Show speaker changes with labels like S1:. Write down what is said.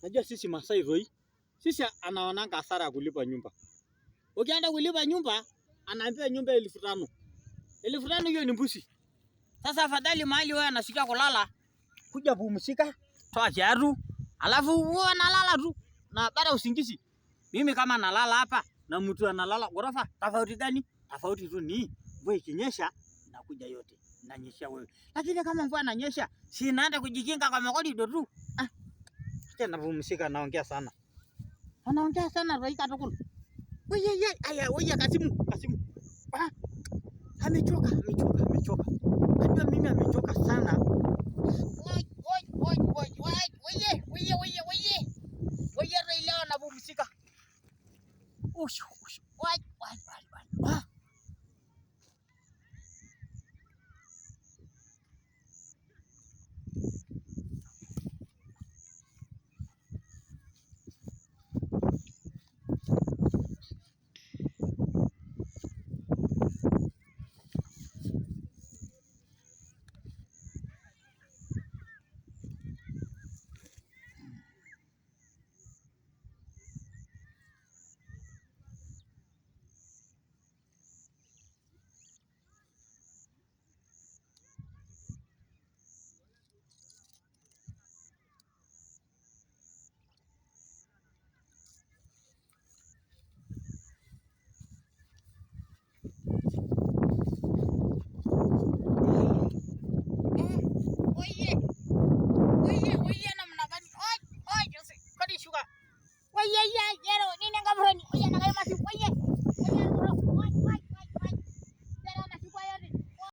S1: Najua sisi Masai Roi, sisi anaonanga hasara ya kulipa nyumba. Ukienda kulipa nyumba, anaambia nyumba 1500. 1500 hiyo ni mbuzi. Sasa afadhali mahali wewe anasikia kulala, kuja pumzika, toa viatu, alafu wewe unalala tu na baada usingizi. Mimi kama nalala hapa na mtu analala ghorofa, tofauti gani? Tofauti tu ni mvua ikinyesha inakuja yote, inanyesha wewe. Lakini kama mvua inanyesha, si naenda kujikinga kwa makorido tu. Tena pumzika, naongea sana. Anaongea sana Roi katukul. Wewe Kasimu. Amechoka. Najua mimi amechoka sana. Woi.